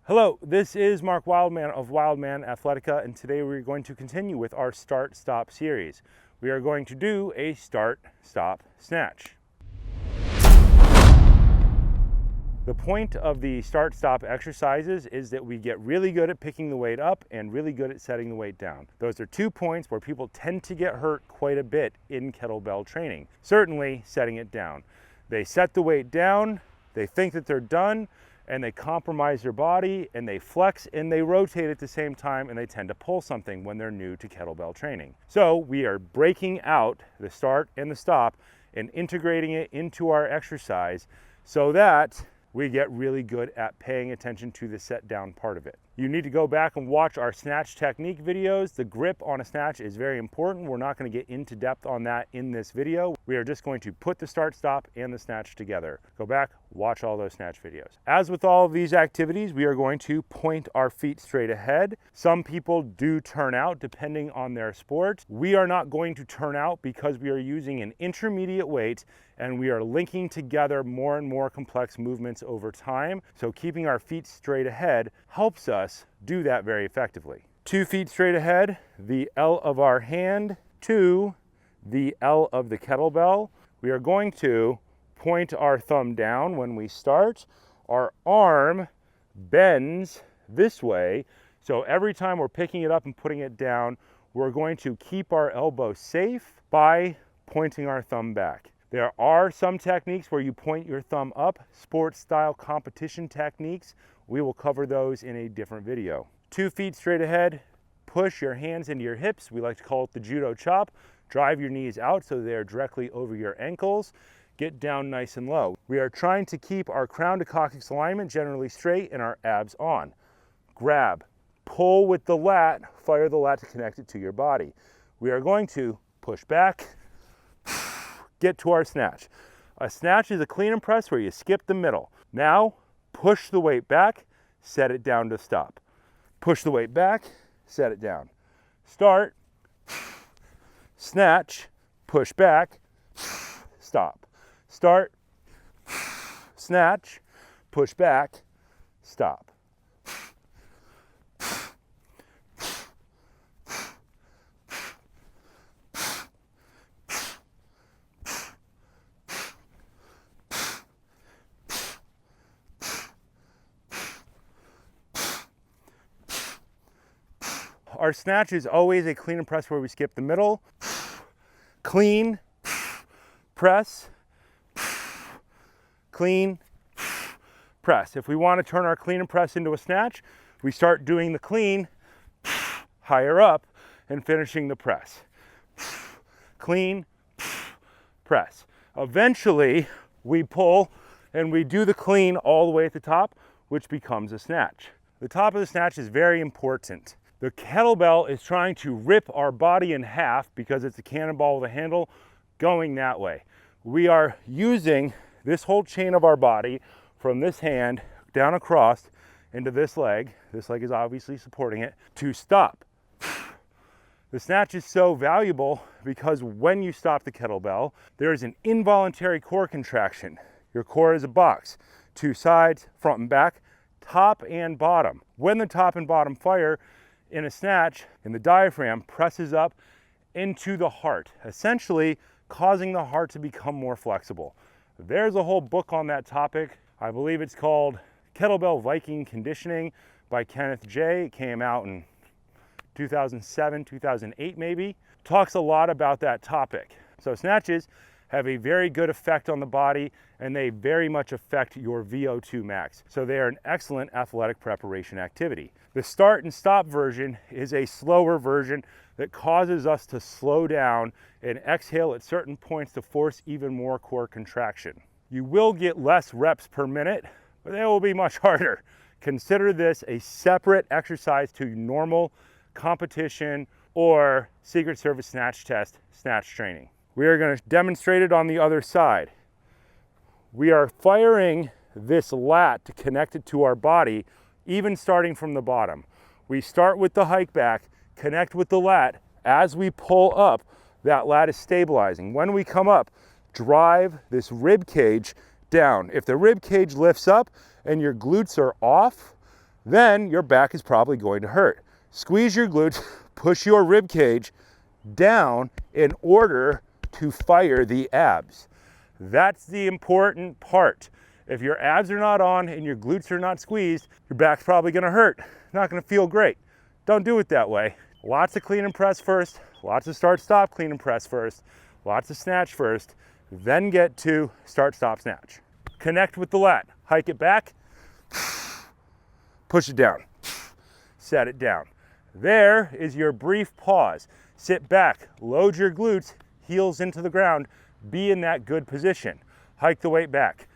Hello, this is Mark Wildman of Wildman Athletica, and today we're going to continue with our start-stop series. We are going to do a start-stop snatch. The point of the start-stop exercises is that we get really good at picking the weight up and really good at setting the weight down. Those are 2 points where people tend to get hurt quite a bit in kettlebell training. Certainly setting it down. They set the weight down, they think that they're done, and they compromise their body, and they flex and they rotate at the same time, and they tend to pull something when they're new to kettlebell training. So we are breaking out the start and the stop and integrating it into our exercise so that we get really good at paying attention to the set down part of it. You need to go back and watch our snatch technique videos. The grip on a snatch is very important. We're not going to get into depth on that in this video. We are just going to put the start, stop, and the snatch together. Go back, watch all those snatch videos. As with all of these activities, we are going to point our feet straight ahead. Some people do turn out depending on their sport. We are not going to turn out because we are using an intermediate weight and we are linking together more and more complex movements over time. So keeping our feet straight ahead helps us do that very effectively. 2 feet straight ahead, the L of our hand to the L of the kettlebell. We are going to point our thumb down when we start. Our arm bends this way. So every time we're picking it up and putting it down, we're going to keep our elbow safe by pointing our thumb back. There are some techniques where you point your thumb up, sports style competition techniques. We will cover those in a different video. 2 feet straight ahead, push your hands into your hips. We like to call it the Judo Chop. Drive your knees out so they're directly over your ankles. Get down nice and low. We are trying to keep our crown to coccyx alignment generally straight and our abs on. Grab, pull with the lat, fire the lat to connect it to your body. We are going to push back, get to our snatch. A snatch is a clean and press where you skip the middle. Now, push the weight back, set it down to stop. Push the weight back, set it down. Start, snatch, push back, stop. Start, snatch, push back, stop. Our snatch is always a clean and press where we skip the middle. Clean, press, clean, press. If we want to turn our clean and press into a snatch, we start doing the clean higher up and finishing the press. Clean, press. Eventually, we pull and we do the clean all the way at the top, which becomes a snatch. The top of the snatch is very important. The kettlebell is trying to rip our body in half because it's a cannonball with a handle going that way. We are using this whole chain of our body from this hand down across into this leg is obviously supporting it, to stop. The snatch is so valuable because when you stop the kettlebell, there is an involuntary core contraction. Your core is a box, 2 sides, front and back, top and bottom. When the top and bottom fire in a snatch, and the diaphragm presses up into the heart, essentially causing the heart to become more flexible. There's a whole book on that topic. I believe it's called Kettlebell Viking Conditioning by Kenneth J. It came out in 2007, 2008 maybe. Talks a lot about that topic. So snatches have a very good effect on the body, and they very much affect your VO2 max. So they are an excellent athletic preparation activity. The start and stop version is a slower version that causes us to slow down and exhale at certain points to force even more core contraction. You will get less reps per minute, but they will be much harder. Consider this a separate exercise to normal competition or Secret Service snatch test snatch training. We are going to demonstrate it on the other side. We are firing this lat to connect it to our body, even starting from the bottom. We start with the hike back, connect with the lat. As we pull up, that lat is stabilizing. When we come up, drive this rib cage down. If the rib cage lifts up and your glutes are off, then your back is probably going to hurt. Squeeze your glutes, push your rib cage down in order to fire the abs. That's the important part. If your abs are not on and your glutes are not squeezed, your back's probably gonna hurt. Not gonna feel great. Don't do it that way. Lots of clean and press first, lots of start stop clean and press first, lots of snatch first, then get to start stop snatch. Connect with the lat, hike it back, push it down, set it down. There is your brief pause. Sit back, load your glutes, heels into the ground, be in that good position. Hike the weight back.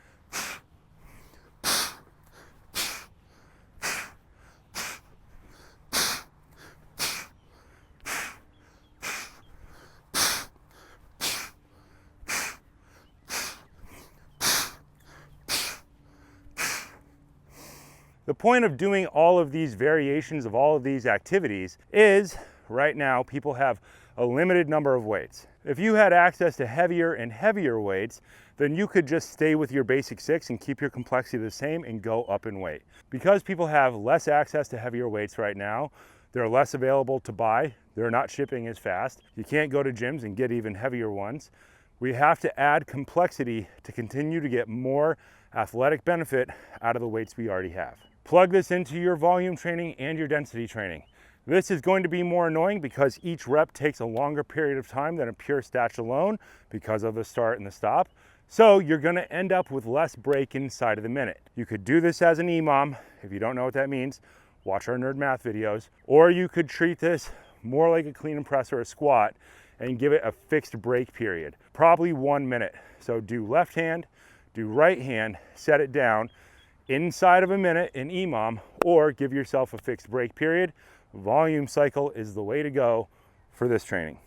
The point of doing all of these variations of all of these activities is, right now, people have a limited number of weights. If you had access to heavier and heavier weights, then you could just stay with your basic 6 and keep your complexity the same and go up in weight. Because people have less access to heavier weights right now, they're less available to buy, they're not shipping as fast, you can't go to gyms and get even heavier ones. We have to add complexity to continue to get more athletic benefit out of the weights we already have. Plug this into your volume training and your density training. This is going to be more annoying because each rep takes a longer period of time than a pure snatch alone because of the start and the stop. So you're gonna end up with less break inside of the minute. You could do this as an EMOM. If you don't know what that means, watch our nerd math videos. Or you could treat this more like a clean and press or a squat and give it a fixed break period, probably 1 minute. So do left hand, do right hand, set it down inside of a minute in EMOM, or give yourself a fixed break period. Volume cycle is the way to go for this training.